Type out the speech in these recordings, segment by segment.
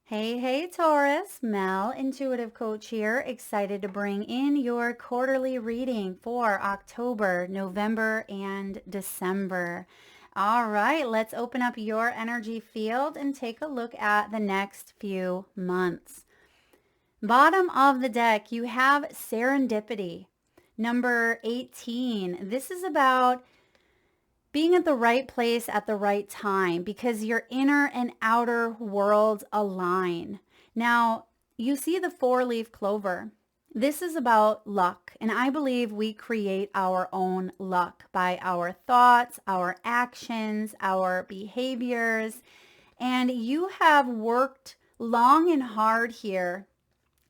Hey, Taurus, Mel, Intuitive Coach here, excited to bring in your quarterly reading for October, November, and December. All right, let's open up your energy field and take a look at the next few months. Bottom of the deck, you have Serendipity. Number 18. This is about being at the right place at the right time because your inner and outer worlds align. Now, you see the four-leaf clover. This is about luck, and I believe we create our own luck by our thoughts, our actions, our behaviors, and you have worked long and hard here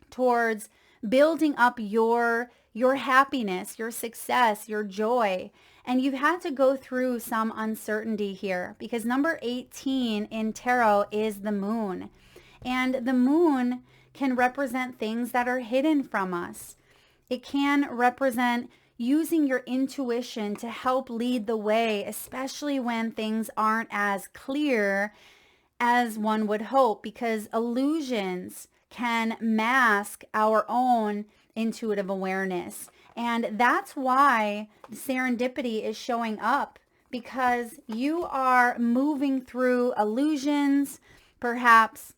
towards building up your happiness, your success, your joy. And you've had to go through some uncertainty here because number 18 in tarot is the moon. And the moon can represent things that are hidden from us. It can represent using your intuition to help lead the way, especially when things aren't as clear as one would hope, because illusions can mask our own intuitive awareness. And that's why serendipity is showing up, because you are moving through illusions, perhaps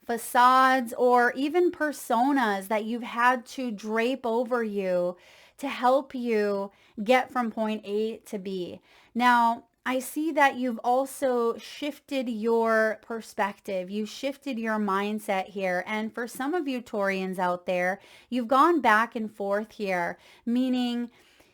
facades, or even personas that you've had to drape over you to help you get from point A to B. Now, I see that you've also shifted your perspective. You shifted your mindset here. And for some of you Taurians out there, you've gone back and forth here, meaning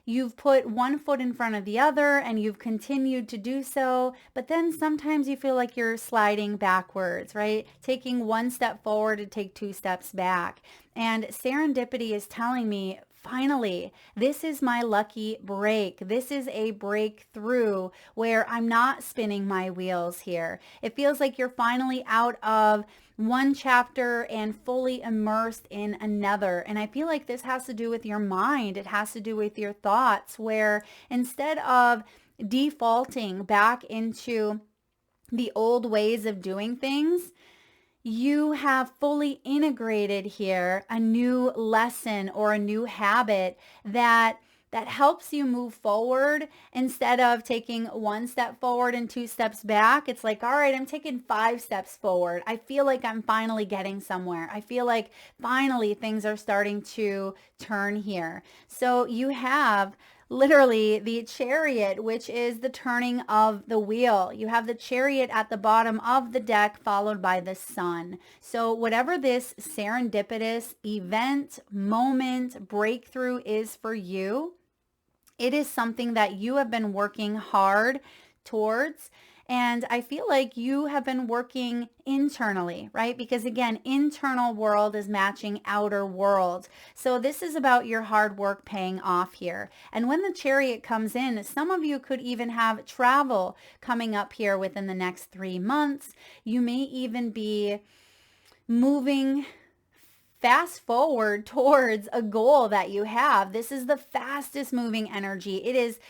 you've put one foot in front of the other and you've continued to do so, but then sometimes you feel like you're sliding backwards, right? Taking one step forward to take two steps back. And serendipity is telling me, finally, this is my lucky break. This is a breakthrough where I'm not spinning my wheels here. It feels like you're finally out of one chapter and fully immersed in another. And I feel like this has to do with your mind. It has to do with your thoughts, where instead of defaulting back into the old ways of doing things, you have fully integrated here a new lesson or a new habit that helps you move forward. Instead of taking one step forward and two steps back, it's like, all right, I'm taking 5 steps forward. I feel like I'm finally getting somewhere. I feel like finally things are starting to turn here. So you have literally the chariot, which is the turning of the wheel. You have the chariot at the bottom of the deck, followed by the sun. So whatever this serendipitous event, moment, breakthrough is for you, it is something that you have been working hard towards. And I feel like you have been working internally, right? Because again, internal world is matching outer world. So this is about your hard work paying off here. And when the chariot comes in, some of you could even have travel coming up here within the next 3 months. You may even be moving fast forward towards a goal that you have. This is the fastest moving energy. It is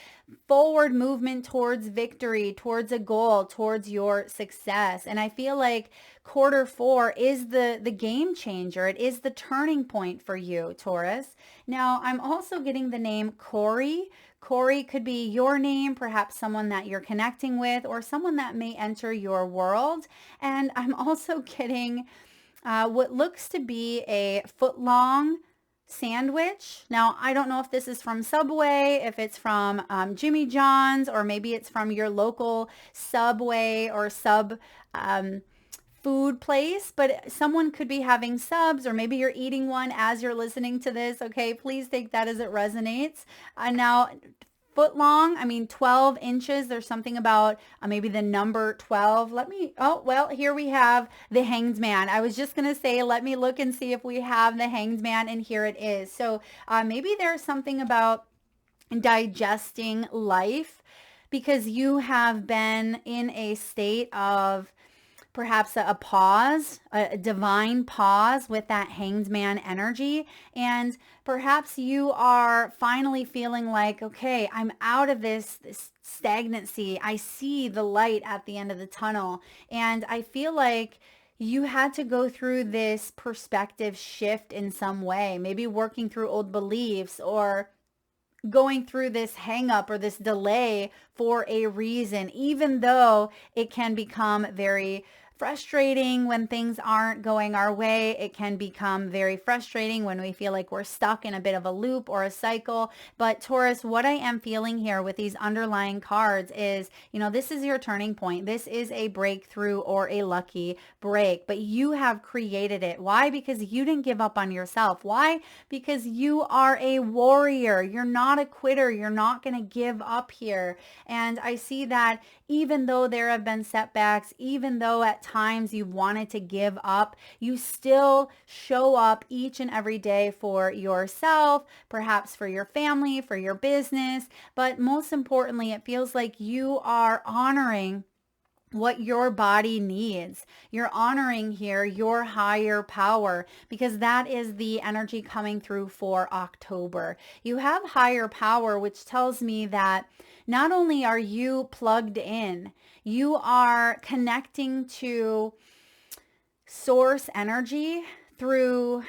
forward movement towards victory, towards a goal, towards your success. And I feel like quarter 4 is the game changer. It is the turning point for you, Taurus. Now, I'm also getting the name Corey. Corey could be your name, perhaps someone that you're connecting with, or someone that may enter your world. And I'm also getting what looks to be a foot-long sandwich. Now, I don't know if this is from Subway, if it's from Jimmy John's, or maybe it's from your local Subway or sub food place, but someone could be having subs, or maybe you're eating one as you're listening to this. Okay, please take that as it resonates. Now, foot long, I mean 12 inches. There's something about maybe the number 12. Oh, well, here we have the Hanged Man. I was just going to say, let me look and see if we have the Hanged Man, and here it is. So maybe there's something about digesting life because you have been in a state of perhaps a pause, a divine pause with that Hanged Man energy. And perhaps you are finally feeling like, okay, I'm out of this stagnancy. I see the light at the end of the tunnel. And I feel like you had to go through this perspective shift in some way, maybe working through old beliefs or going through this hang up or this delay for a reason, even though it can become very frustrating when things aren't going our way. It can become very frustrating when we feel like we're stuck in a bit of a loop or a cycle. But Taurus, what I am feeling here with these underlying cards is, this is your turning point. This is a breakthrough or a lucky break, but you have created it. Why? Because you didn't give up on yourself. Why? Because you are a warrior. You're not a quitter. You're not going to give up here. And I see that even though there have been setbacks, even though at times you wanted to give up, you still show up each and every day for yourself, perhaps for your family, for your business. But most importantly, it feels like you are honoring what your body needs. You're honoring here your higher power, because that is the energy coming through for October. You have higher power, which tells me that not only are you plugged in, you are connecting to source energy through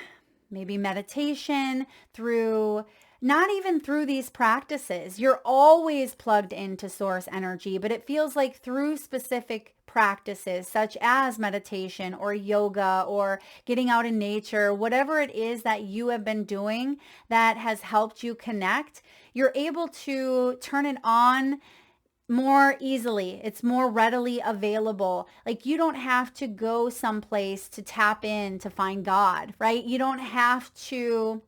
maybe meditation, through not even through these practices. You're always plugged into source energy, but it feels like through specific practices such as meditation or yoga or getting out in nature, whatever it is that you have been doing that has helped you connect, you're able to turn it on more easily. It's more readily available. Like, you don't have to go someplace to tap in to find God, right? You don't have to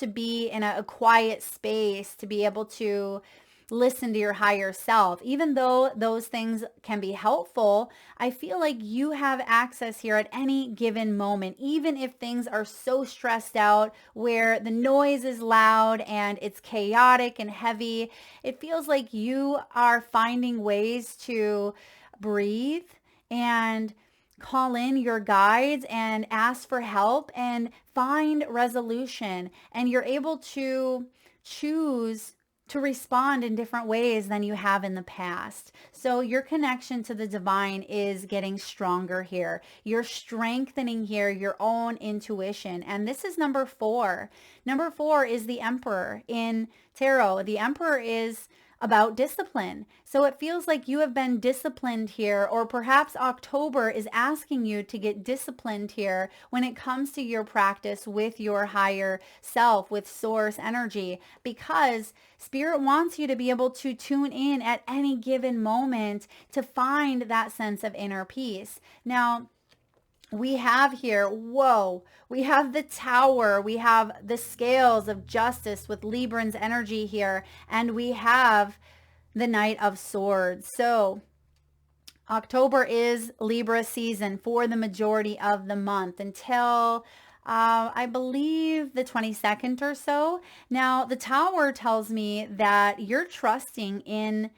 be in a quiet space to be able to listen to your higher self. Even though those things can be helpful, I feel like you have access here at any given moment, even if things are so stressed out where the noise is loud and it's chaotic and heavy. It feels like you are finding ways to breathe and call in your guides and ask for help and find resolution. And you're able to choose to respond in different ways than you have in the past. So your connection to the divine is getting stronger here. You're strengthening here your own intuition. And this is number 4. Number 4 is the Emperor in tarot. The Emperor is about discipline. So it feels like you have been disciplined here, or perhaps October is asking you to get disciplined here when it comes to your practice with your higher self, with source energy, because Spirit wants you to be able to tune in at any given moment to find that sense of inner peace. Now, we have here, we have the Tower, we have the scales of justice with Libran's energy here, and we have the Knight of Swords. So October is Libra season for the majority of the month until I believe the 22nd or so. Now, the Tower tells me that you're trusting in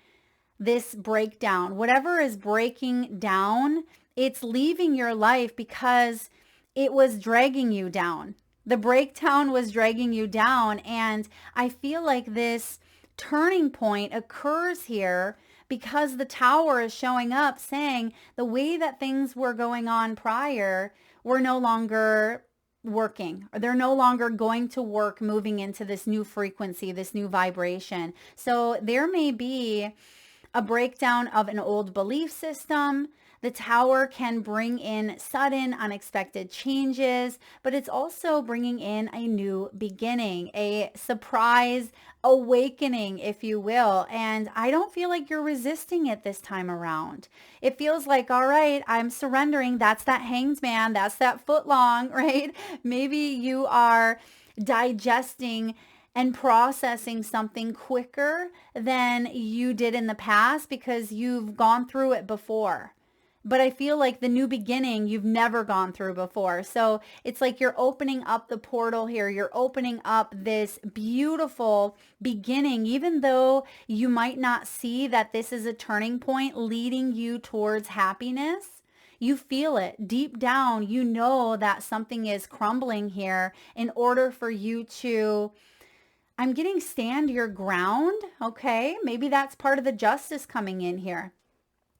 this breakdown. Whatever is breaking down, it's leaving your life because it was dragging you down. The breakdown was dragging you down. And I feel like this turning point occurs here because the Tower is showing up saying the way that things were going on prior were no longer working, or they're no longer going to work moving into this new frequency, this new vibration. So there may be a breakdown of an old belief system. The Tower can bring in sudden, unexpected changes, but it's also bringing in a new beginning, a surprise awakening, if you will. And I don't feel like you're resisting it this time around. It feels like, all right, I'm surrendering. That's that hanged man. That's that foot long, right? Maybe you are digesting and processing something quicker than you did in the past because you've gone through it before. But I feel like the new beginning you've never gone through before. So it's like you're opening up the portal here. You're opening up this beautiful beginning, even though you might not see that this is a turning point leading you towards happiness. You feel it deep down. You know that something is crumbling here in order for you to, I'm getting, stand your ground. Okay. Maybe that's part of the justice coming in here.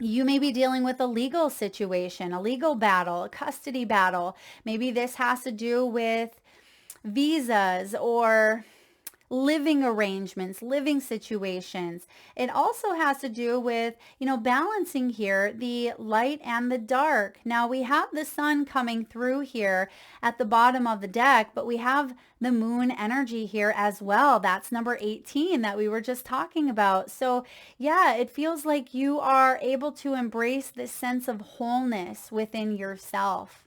You may be dealing with a legal situation, a legal battle, a custody battle. Maybe this has to do with visas or living arrangements, living situations. It also has to do with, balancing here the light and the dark. Now we have the sun coming through here at the bottom of the deck, but we have the moon energy here as well. That's number 18 that we were just talking about. So yeah, it feels like you are able to embrace this sense of wholeness within yourself.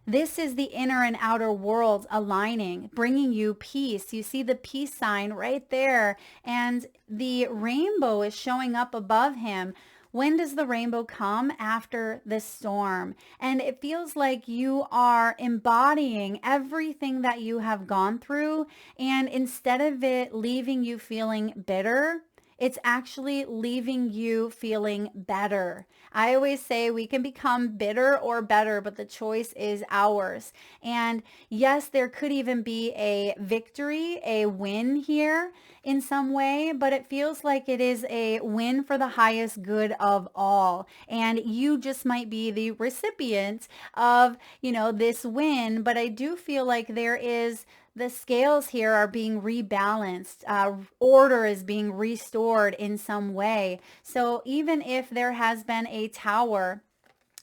This is the inner and outer worlds aligning, bringing you peace. You see the peace sign right there, and the rainbow is showing up above him. When does the rainbow come? After the storm. And it feels like you are embodying everything that you have gone through. And instead of it leaving you feeling bitter, it's actually leaving you feeling better. I always say we can become bitter or better, but the choice is ours. And yes, there could even be a victory, a win here in some way, but it feels like it is a win for the highest good of all. And you just might be the recipient of, this win. But I do feel like the scales here are being rebalanced. Order is being restored in some way. So even if there has been a tower,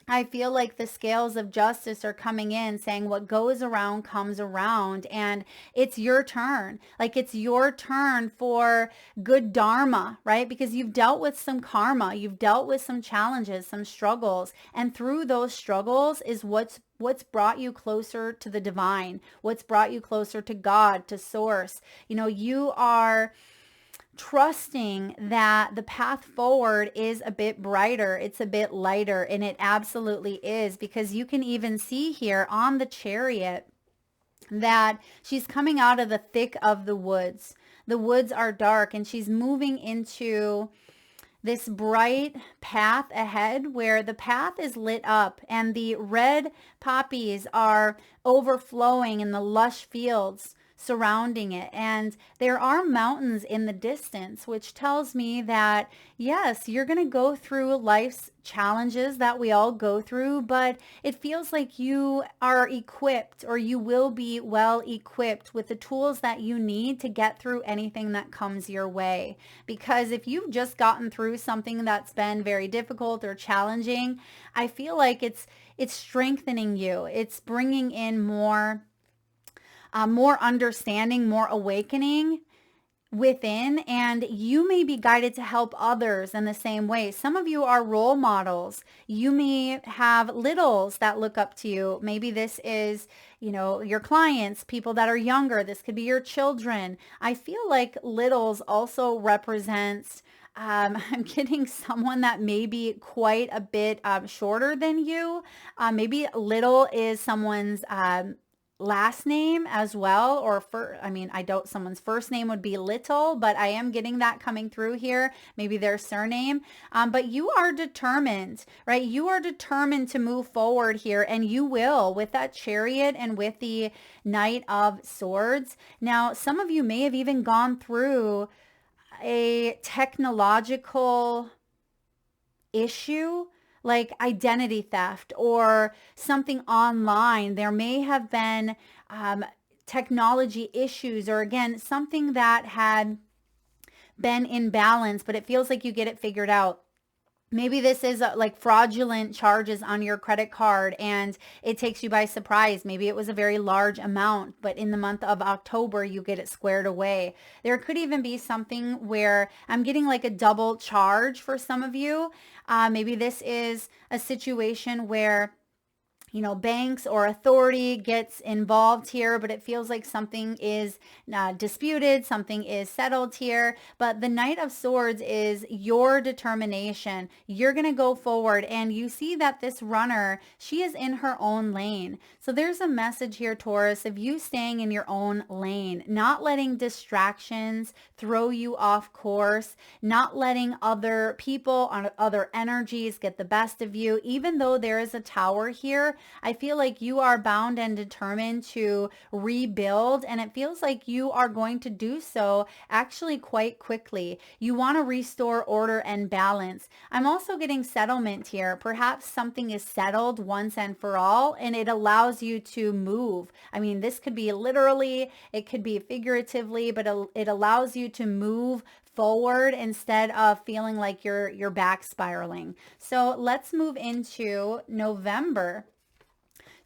I feel like the scales of justice are coming in saying what goes around comes around, and it's your turn. Like it's your turn for good dharma, right? Because you've dealt with some karma, you've dealt with some challenges, some struggles, and through those struggles is what's brought you closer to the divine, what's brought you closer to God, to source. You are trusting that the path forward is a bit brighter, it's a bit lighter, and it absolutely is, because you can even see here on the Chariot that she's coming out of the thick of the woods. The woods are dark, and she's moving into this bright path ahead where the path is lit up and the red poppies are overflowing in the lush fields surrounding it. And there are mountains in the distance, which tells me that, yes, you're going to go through life's challenges that we all go through, but it feels like you are equipped, or you will be well equipped with the tools that you need to get through anything that comes your way. Because if you've just gotten through something that's been very difficult or challenging, I feel like it's strengthening you. It's bringing in more understanding, more awakening within, and you may be guided to help others in the same way. Some of you are role models. You may have littles that look up to you. Maybe this is, your clients, people that are younger. This could be your children. I feel like littles also represents I'm getting someone that may be quite a bit shorter than you. Maybe little is someone's last name as well, or I don't, someone's first name would be Little, but I am getting that coming through here, maybe their surname. But you are determined, right? You are determined to move forward here, and you will, with that Chariot and with the Knight of Swords. Now, some of you may have even gone through a technological issue, like identity theft or something online. There may have been technology issues, or again, something that had been in balance, but it feels like you get it figured out. Maybe this is like fraudulent charges on your credit card and it takes you by surprise. Maybe it was a very large amount, but in the month of October, you get it squared away. There could even be something where I'm getting like a double charge for some of you. Maybe this is a situation where banks or authority gets involved here, but it feels like something is disputed, something is settled here. But the Knight of Swords is your determination. You're going to go forward, and you see that this runner, she is in her own lane. So there's a message here, Taurus, of you staying in your own lane, not letting distractions throw you off course, not letting other people, other energies get the best of you. Even though there is a tower here, I feel like you are bound and determined to rebuild, and it feels like you are going to do so actually quite quickly. You want to restore order and balance. I'm also getting settlement here. Perhaps something is settled once and for all, and it allows you to move. I mean, this could be literally, it could be figuratively, but it allows you to move forward instead of feeling like you're back spiraling. So let's move into November.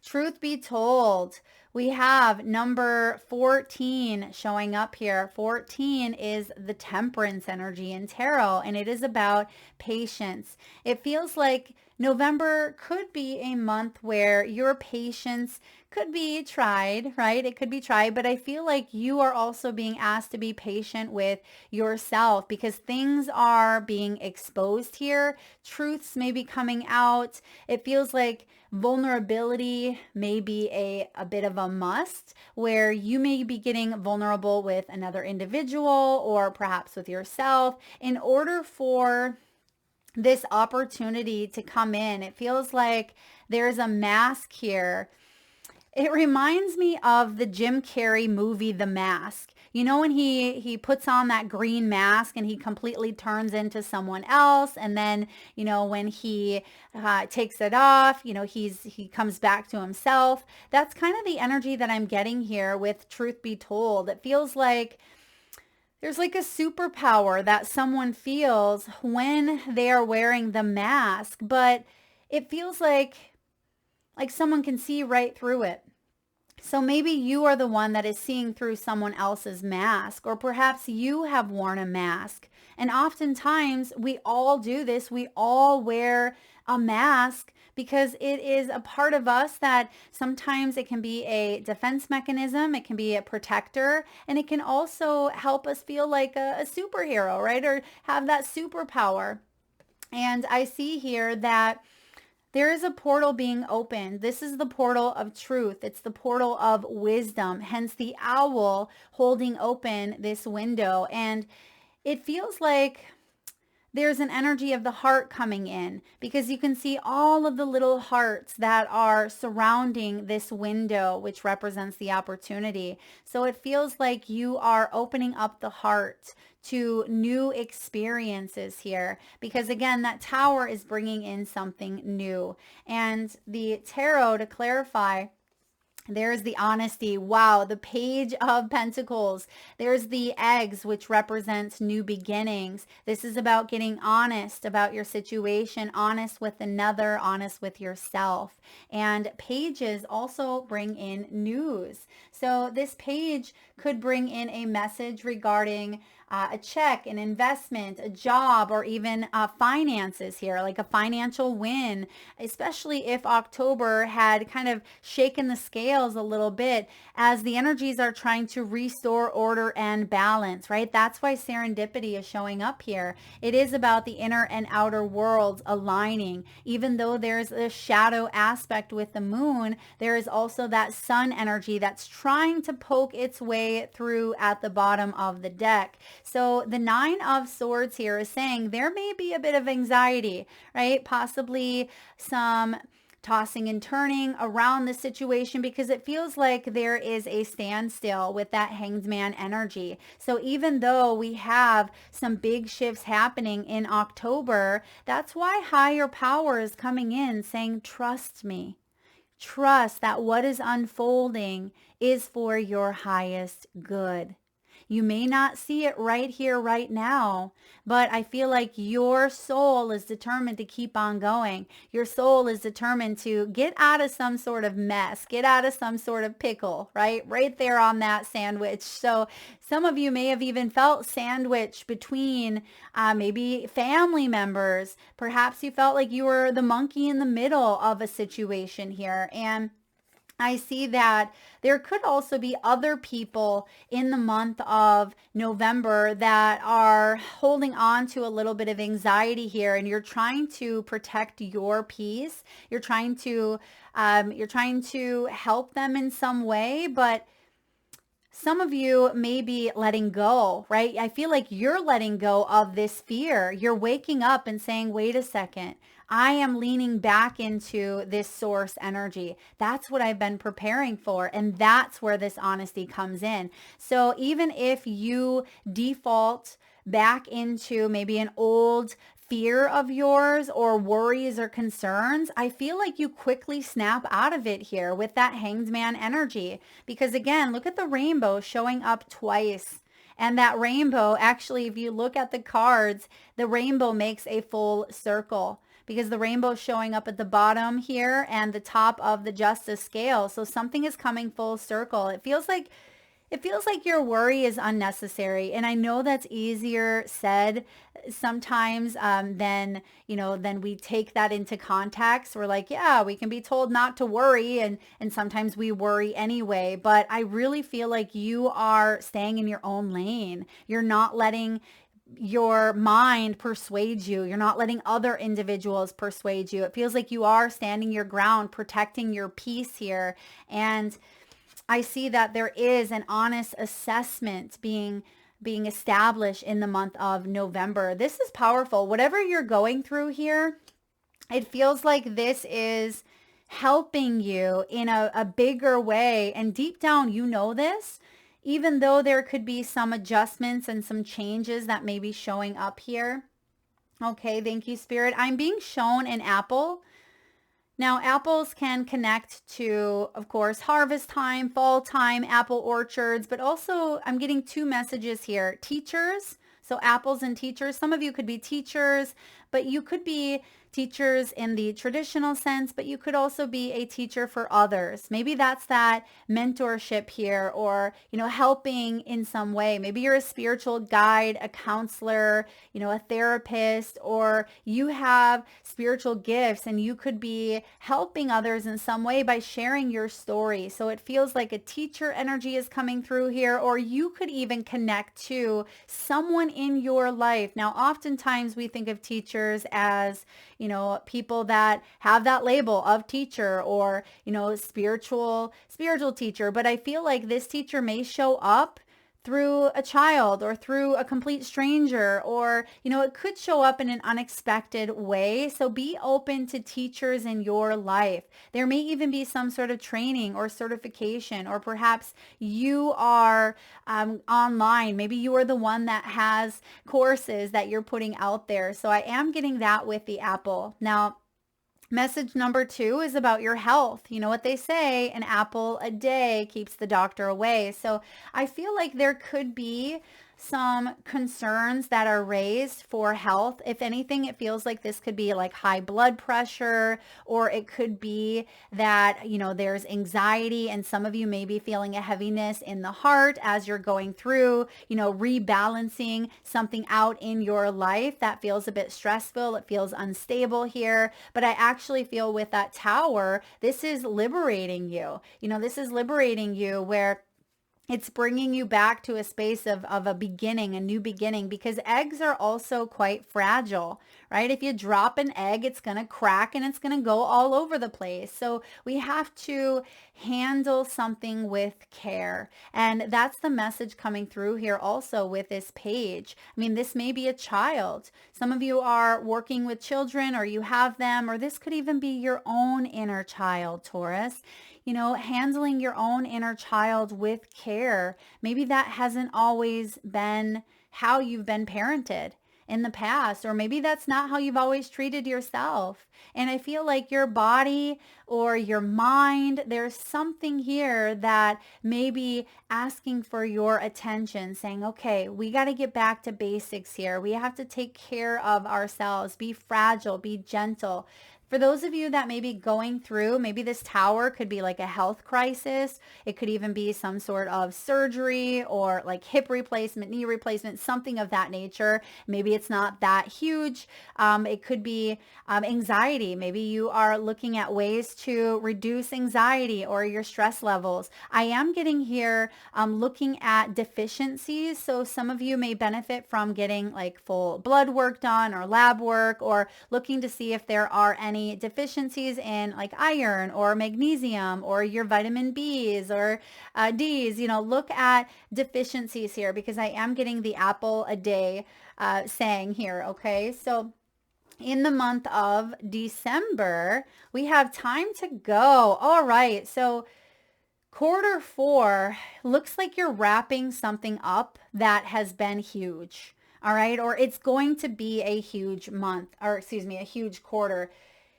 Truth be told, we have number 14 showing up here. 14 is the temperance energy in tarot, and it is about patience. It feels like November could be a month where your patience could be tried, right? It could be tried, but I feel like you are also being asked to be patient with yourself because things are being exposed here. Truths may be coming out. It feels like vulnerability may be a bit of a must, where you may be getting vulnerable with another individual or perhaps with yourself in order for this opportunity to come in. It feels like there's a mask here. It reminds me of the Jim Carrey movie, The Mask. You know, when he puts on that green mask and he completely turns into someone else, and then, you know, when he takes it off, you know, he comes back to himself. That's kind of the energy that I'm getting here with Truth Be Told. It feels like there's like a superpower that someone feels when they are wearing the mask, but it feels like someone can see right through it. So maybe you are the one that is seeing through someone else's mask, or perhaps you have worn a mask. And oftentimes we all do this. We all wear a mask because it is a part of us that sometimes it can be a defense mechanism, it can be a protector, and it can also help us feel like a superhero, right? Or have that superpower. And I see here that there is a portal being opened. This is the portal of truth. It's the portal of wisdom, hence the owl holding open this window. And it feels like there's an energy of the heart coming in because you can see all of the little hearts that are surrounding this window, which represents the opportunity. So it feels like you are opening up the heart to new experiences here because again, that tower is bringing in something new. And the tarot, to clarify, there's the honesty. Wow. The page of pentacles. There's the eggs, which represents new beginnings. This is about getting honest about your situation, honest with another, honest with yourself. And pages also bring in news. So this page could bring in a message regarding a check, an investment, a job, or even finances here, like a financial win, especially if October had kind of shaken the scales a little bit as the energies are trying to restore order and balance, right? That's why serendipity is showing up here. It is about the inner and outer worlds aligning. Even though there's a shadow aspect with the moon, there is also that sun energy that's trying to poke its way through at the bottom of the deck. So the Nine of Swords here is saying there may be a bit of anxiety, right? Possibly some tossing and turning around the situation because it feels like there is a standstill with that Hanged Man energy. So even though we have some big shifts happening in October, that's why higher power is coming in saying, trust me. Trust that what is unfolding is for your highest good. You may not see it right here, right now, but I feel like your soul is determined to keep on going. Your soul is determined to get out of some sort of mess, get out of some sort of pickle, right? Right there on that sandwich. So some of you may have even felt sandwiched between maybe family members. Perhaps you felt like you were the monkey in the middle of a situation here. And I see that there could also be other people in the month of November that are holding on to a little bit of anxiety here, and you're trying to protect your peace. You're trying to help them in some way, but Some of you may be letting go, right? I feel like you're letting go of this fear. You're waking up and saying, wait a second, I am leaning back into this source energy. That's what I've been preparing for. And that's where this honesty comes in. So even if you default back into maybe an old fear of yours or worries or concerns, I feel like you quickly snap out of it here with that Hanged Man energy. Because again, look at the rainbow showing up twice. And that rainbow, actually, if you look at the cards, the rainbow makes a full circle because the rainbow is showing up at the bottom here and the top of the justice scale. So something is coming full circle. It feels like your worry is unnecessary. And I know that's easier said sometimes than we take that into context. We're like, yeah, we can be told not to worry. And sometimes we worry anyway. But I really feel like you are staying in your own lane. You're not letting your mind persuade you. You're not letting other individuals persuade you. It feels like you are standing your ground, protecting your peace here. And I see that there is an honest assessment being established in the month of November. This is powerful. Whatever you're going through here, it feels like this is helping you in a bigger way. And deep down, you know this, even though there could be some adjustments and some changes that may be showing up here. Okay, thank you, Spirit. I'm being shown an apple. Now, apples can connect to, of course, harvest time, fall time, apple orchards, but also I'm getting two messages here. Teachers, so apples and teachers. Some of you could be teachers, but you could be teachers in the traditional sense, but you could also be a teacher for others. Maybe that's that mentorship here or, helping in some way. Maybe you're a spiritual guide, a counselor, a therapist, or you have spiritual gifts and you could be helping others in some way by sharing your story. So it feels like a teacher energy is coming through here, or you could even connect to someone in your life. Now, oftentimes we think of teachers as, people that have that label of teacher or, spiritual teacher. But I feel like this teacher may show up through a child or through a complete stranger, or, it could show up in an unexpected way. So be open to teachers in your life. There may even be some sort of training or certification, or perhaps you are online. Maybe you are the one that has courses that you're putting out there. So I am getting that with the apple. Now, message number 2 is about your health. You know what they say, an apple a day keeps the doctor away. So I feel like there could be some concerns that are raised for health. If anything, it feels like this could be like high blood pressure, or it could be that, there's anxiety, and some of you may be feeling a heaviness in the heart as you're going through, rebalancing something out in your life that feels a bit stressful. It feels unstable here. But I actually feel with that tower, this is liberating you. This is liberating you where it's bringing you back to a space of a beginning, a new beginning, because eggs are also quite fragile, right? If you drop an egg, it's going to crack and it's going to go all over the place. So we have to handle something with care. And that's the message coming through here also with this page. I mean, this may be a child. Some of you are working with children, or you have them, or this could even be your own inner child, Taurus. Handling your own inner child with care. Maybe that hasn't always been how you've been parented in the past, or maybe that's not how you've always treated yourself. And I feel like your body or your mind, there's something here that may be asking for your attention, saying, okay, we got to get back to basics here. We have to take care of ourselves, be fragile, be gentle. For those of you that may be going through, maybe this tower could be like a health crisis. It could even be some sort of surgery or like hip replacement, knee replacement, something of that nature. Maybe it's not that huge. It could be anxiety. Maybe you are looking at ways to reduce anxiety or your stress levels. I am getting here looking at deficiencies. So some of you may benefit from getting like full blood work done or lab work, or looking to see if there are any any deficiencies in like iron or magnesium or your vitamin Bs or Ds, look at deficiencies here, because I am getting the apple a day saying here. Okay. So in the month of December, we have time to go. All right. So quarter four looks like you're wrapping something up that has been huge. All right. Or it's going to be a huge month, or excuse me, a huge quarter.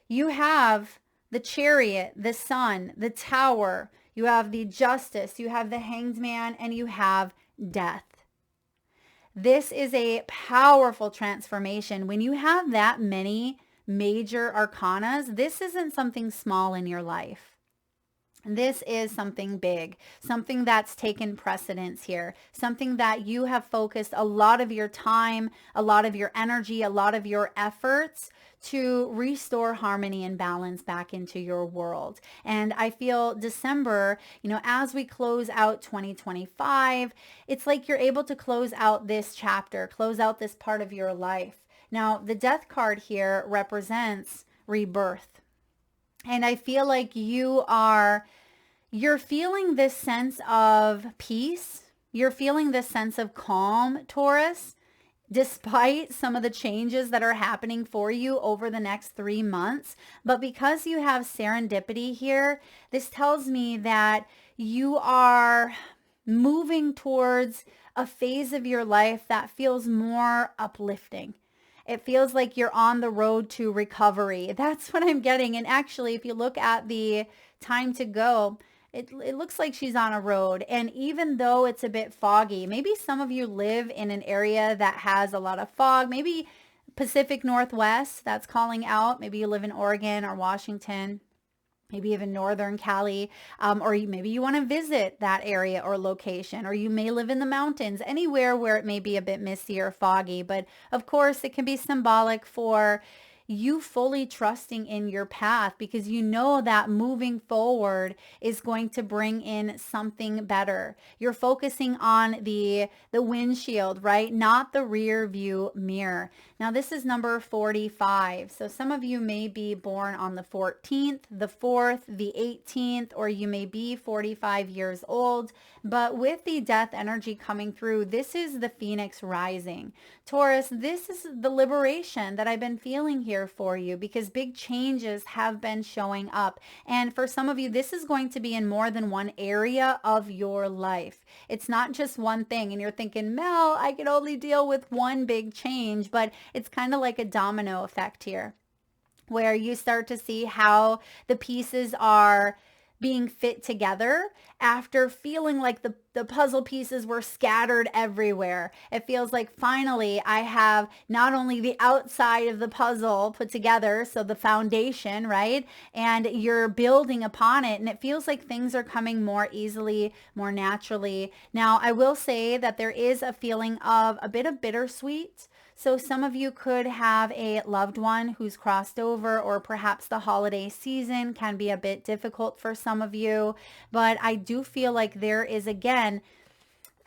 You have the Chariot, the Sun, the Tower. You have the Justice. You have the Hanged Man, and you have Death. This is a powerful transformation. When you have that many major arcanas, this isn't something small in your life. This is something big, something that's taken precedence here, something that you have focused a lot of your time, a lot of your energy, a lot of your efforts to restore harmony and balance back into your world. And I feel December, as we close out 2025, it's like you're able to close out this chapter, close out this part of your life. Now, the Death card here represents rebirth. And I feel like you're feeling this sense of peace. You're feeling this sense of calm, Taurus, despite some of the changes that are happening for you over the next 3 months. But because you have serendipity here, this tells me that you are moving towards a phase of your life that feels more uplifting. It feels like you're on the road to recovery. That's what I'm getting. And actually, if you look at the time to go, it looks like she's on a road. And even though it's a bit foggy, maybe some of you live in an area that has a lot of fog, maybe Pacific Northwest, that's calling out. Maybe you live in Oregon or Washington, maybe even Northern Cali, or maybe you want to visit that area or location, or you may live in the mountains, anywhere where it may be a bit misty or foggy. But of course, it can be symbolic for you fully trusting in your path, because you know that moving forward is going to bring in something better. You're focusing on the windshield, right? Not the rear view mirror. Now, this is number 45. So some of you may be born on the 14th, the 4th, the 18th, or you may be 45 years old. But with the death energy coming through, this is the Phoenix rising. Taurus, this is the liberation that I've been feeling here for you, because big changes have been showing up. And for some of you, this is going to be in more than one area of your life. It's not just one thing. And you're thinking, Mel, I can only deal with one big change. But it's kind of like a domino effect here, where you start to see how the pieces are being fit together after feeling like the puzzle pieces were scattered everywhere. It feels like finally I have not only the outside of the puzzle put together, so the foundation, right? And you're building upon it, and it feels like things are coming more easily, more naturally. Now, I will say that there is a feeling of a bit of bittersweet. So some of you could have a loved one who's crossed over, or perhaps the holiday season can be a bit difficult for some of you. But I do feel like there is, again,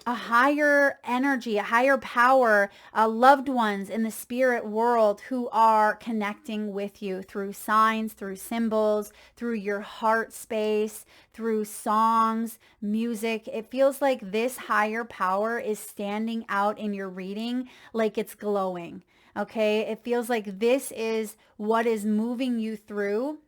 a higher energy, a higher power, loved ones in the spirit world who are connecting with you through signs, through symbols, through your heart space, through songs, music. It feels like this higher power is standing out in your reading like it's glowing. Okay, it feels like this is what is moving you through.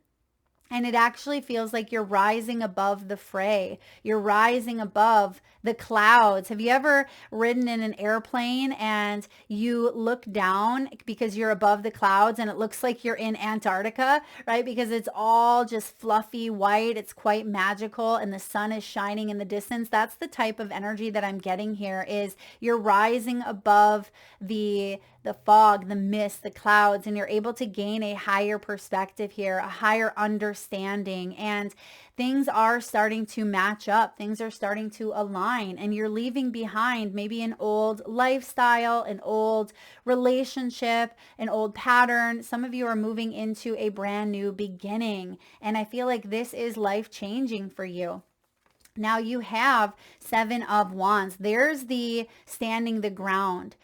And it actually feels like you're rising above the fray. You're rising above the clouds. Have you ever ridden in an airplane and you look down because you're above the clouds and it looks like you're in Antarctica, right? Because it's all just fluffy white. It's quite magical and the sun is shining in the distance. That's the type of energy that I'm getting here, is you're rising above the fog, the mist, the clouds, and you're able to gain a higher perspective here, a higher understanding, and things are starting to match up. Things are starting to align, and you're leaving behind maybe an old lifestyle, an old relationship, an old pattern. Some of you are moving into a brand new beginning, and I feel like this is life-changing for you. Now you have Seven of Wands. There's the standing the ground.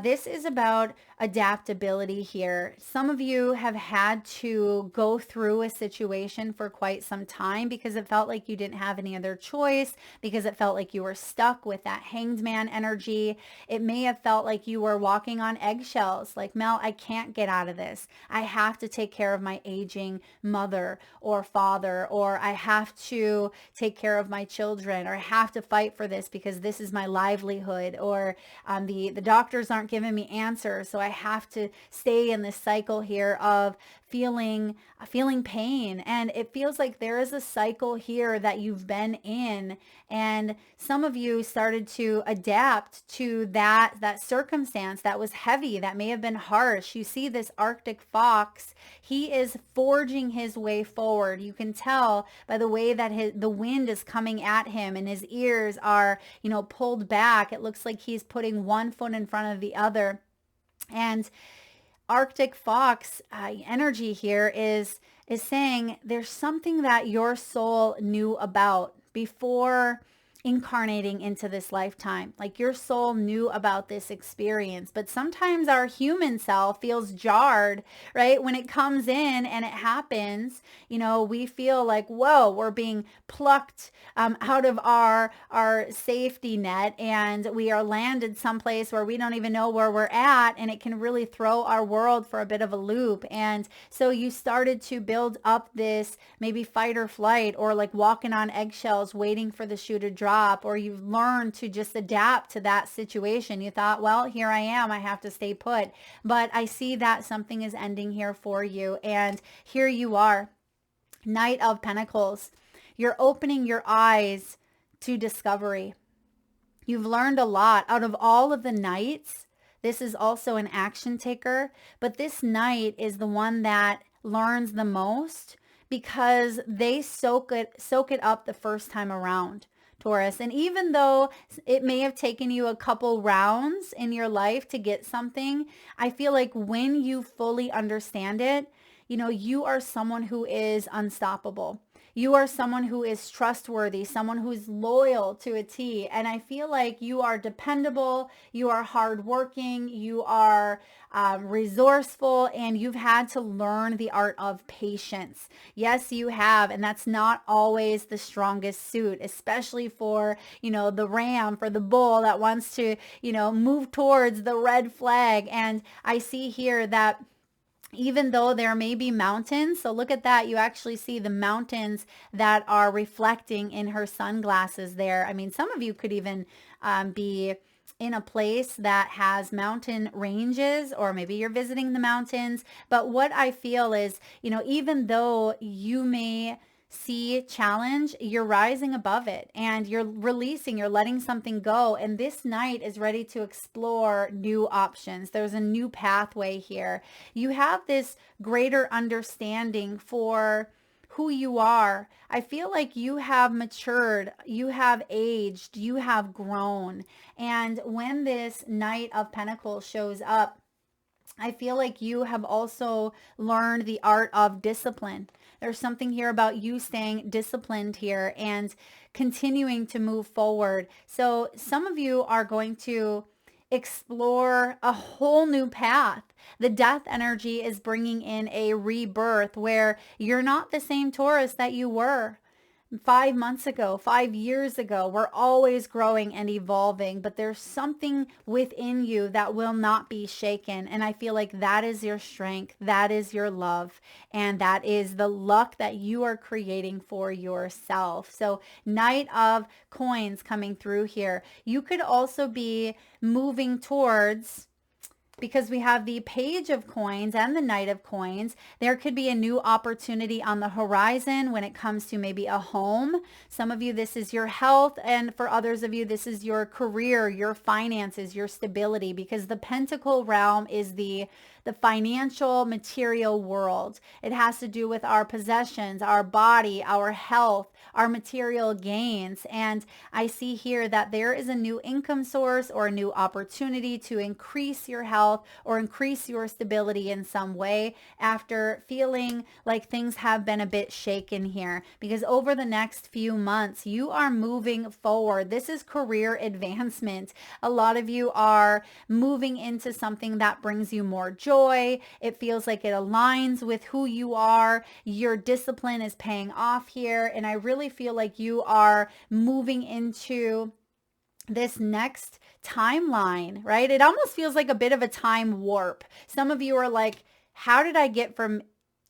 This is about adaptability here. Some of you have had to go through a situation for quite some time because it felt like you didn't have any other choice, because it felt like you were stuck with that hanged man energy. It may have felt like you were walking on eggshells, like, Mel, I can't get out of this. I have to take care of my aging mother or father, or I have to take care of my children, or I have to fight for this because this is my livelihood, or the doctors aren't giving me answers, so I have to stay in this cycle here of feeling pain. And it feels like there is a cycle here that you've been in, and some of you started to adapt to that circumstance that was heavy, that may have been harsh. You see this Arctic fox, he is forging his way forward. You can tell by the way that the wind is coming at him, and his ears are, pulled back. It looks like he's putting one foot in front of the other. And Arctic fox energy here is saying there's something that your soul knew about before incarnating into this lifetime. Like, your soul knew about this experience, but sometimes our human self feels jarred, right? When it comes in and it happens, we feel like, whoa, we're being plucked out of our safety net, and we are landed someplace where we don't even know where we're at, and it can really throw our world for a bit of a loop. And so you started to build up this maybe fight or flight, or like walking on eggshells waiting for the shoe to drop, or you've learned to just adapt to that situation. You thought, well, here I am, I have to stay put. But I see that something is ending here for you, and here you are, Knight of Pentacles. You're opening your eyes to discovery. You've learned a lot. Out of all of the knights, this is also an action taker, but this knight is the one that learns the most because they soak it up the first time around, Taurus. And even though it may have taken you a couple rounds in your life to get something, I feel like when you fully understand it, you are someone who is unstoppable. You are someone who is trustworthy, someone who's loyal to a T. And I feel like you are dependable, you are hardworking, you are resourceful, and you've had to learn the art of patience. Yes, you have. And that's not always the strongest suit, especially for, the ram, for the bull that wants to, move towards the red flag. And I see here that even though there may be mountains, so look at that, you actually see the mountains that are reflecting in her sunglasses there. I mean, some of you could even be in a place that has mountain ranges, or maybe you're visiting the mountains. But what I feel is, even though you may see challenge, you're rising above it, and you're releasing, you're letting something go. And this knight is ready to explore new options. There's a new pathway here. You have this greater understanding for who you are. I feel like you have matured, you have aged, you have grown. And when this Knight of Pentacles shows up, I feel like you have also learned the art of discipline. There's something here about you staying disciplined here and continuing to move forward. So some of you are going to explore a whole new path. The death energy is bringing in a rebirth where you're not the same Taurus that you were 5 months ago, 5 years ago. We're always growing and evolving, but there's something within you that will not be shaken. And I feel like that is your strength, that is your love, and that is the luck that you are creating for yourself. So Knight of Coins coming through here. You could also be moving towards, because we have the Page of Coins and the Knight of Coins, there could be a new opportunity on the horizon when it comes to maybe a home. Some of you, this is your health, and for others of you, this is your career, your finances, your stability, because the Pentacle realm is the the financial material world. It has to do with our possessions, our body, our health, our material gains. And I see here that there is a new income source or a new opportunity to increase your health or increase your stability in some way after feeling like things have been a bit shaken here. Because over the next few months, you are moving forward. This is career advancement. A lot of you are moving into something that brings you more joy. It feels like it aligns with who you are. Your discipline is paying off here. And I really feel like you are moving into this next timeline, right? It almost feels like a bit of a time warp. Some of you are like, how did I get from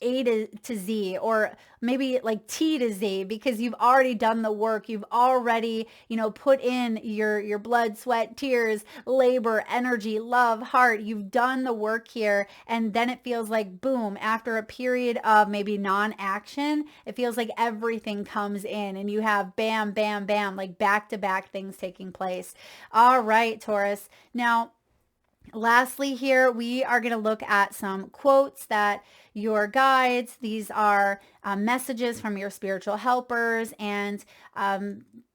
A to Z, or maybe like T to Z, because you've already done the work. You've already, put in your blood, sweat, tears, labor, energy, love, heart. You've done the work here. And then it feels like, boom, after a period of maybe non-action, it feels like everything comes in and you have bam, bam, bam, like back-to-back things taking place. All right, Taurus. Now, lastly here, we are going to look at some quotes that your guides, these are messages from your spiritual helpers, and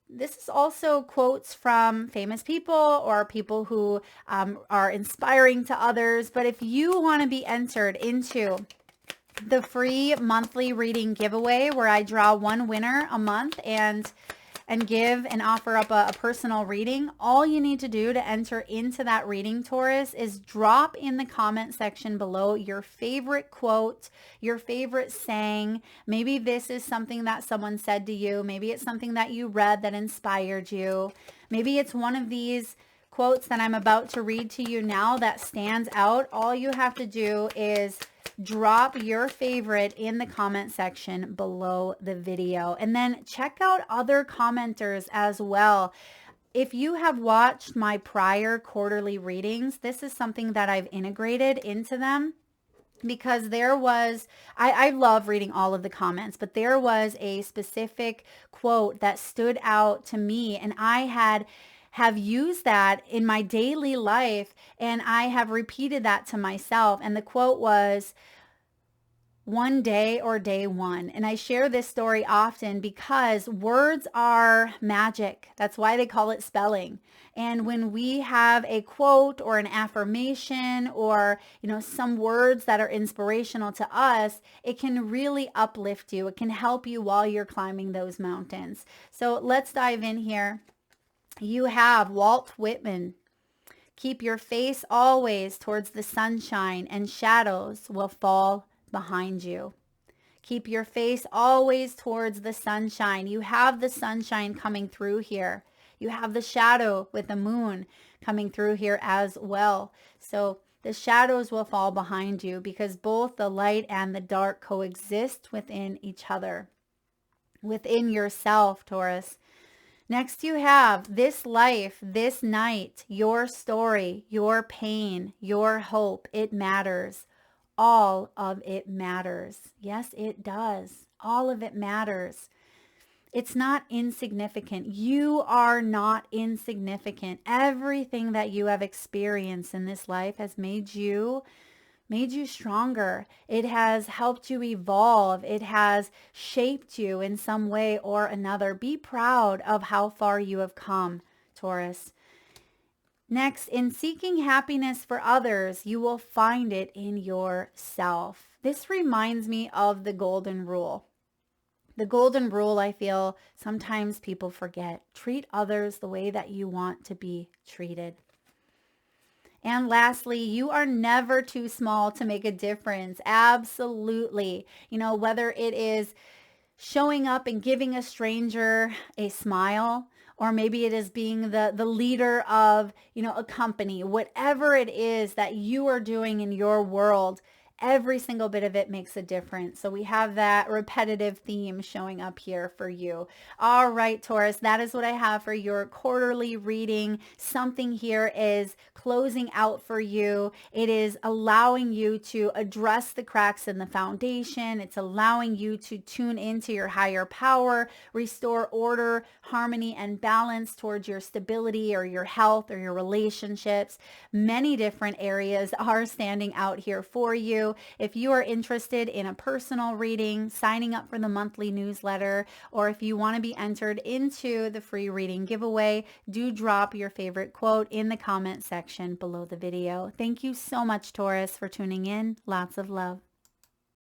this is also quotes from famous people or people who are inspiring to others. But if you want to be entered into the free monthly reading giveaway where I draw one winner a month and give and offer up a personal reading, all you need to do to enter into that reading, Taurus, is drop in the comment section below your favorite quote, your favorite saying. Maybe this is something that someone said to you. Maybe it's something that you read that inspired you. Maybe it's one of these quotes that I'm about to read to you now that stands out. All you have to do is drop your favorite in the comment section below the video, and then check out other commenters as well. If you have watched my prior quarterly readings, this is something that I've integrated into them, because there was, I love reading all of the comments, but there was a specific quote that stood out to me, and I have used that in my daily life, and I have repeated that to myself. And the quote was, one day or day one. And I share this story often because words are magic. That's why they call it spelling. And when we have a quote or an affirmation or, some words that are inspirational to us, it can really uplift you. It can help you while you're climbing those mountains. So let's dive in here. You have Walt Whitman. Keep your face always towards the sunshine, and shadows will fall behind you. Keep your face always towards the sunshine. You have the sunshine coming through here. You have the shadow with the moon coming through here as well. So the shadows will fall behind you, because both the light and the dark coexist within each other, within yourself, Taurus. Next, you have this life, this night, your story, your pain, your hope. It matters. All of it matters. Yes, it does. All of it matters. It's not insignificant. You are not insignificant. Everything that you have experienced in this life has made you stronger. It has helped you evolve. It has shaped you in some way or another. Be proud of how far you have come, Taurus. Next, in seeking happiness for others, you will find it in yourself. This reminds me of the golden rule. The golden rule, I feel sometimes people forget. Treat others the way that you want to be treated. And lastly, you are never too small to make a difference. Absolutely. Whether it is showing up and giving a stranger a smile, or maybe it is being the leader of, a company, whatever it is that you are doing in your world, Every single bit of it makes a difference. So we have that repetitive theme showing up here for you. All right, Taurus, that is what I have for your quarterly reading. Something here is closing out for you. It is allowing you to address the cracks in the foundation. It's allowing you to tune into your higher power, restore order, harmony, and balance towards your stability or your health or your relationships. Many different areas are standing out here for you. If you are interested in a personal reading, signing up for the monthly newsletter, or if you want to be entered into the free reading giveaway, do drop your favorite quote in the comment section below the video. Thank you so much, Taurus, for tuning in. Lots of love.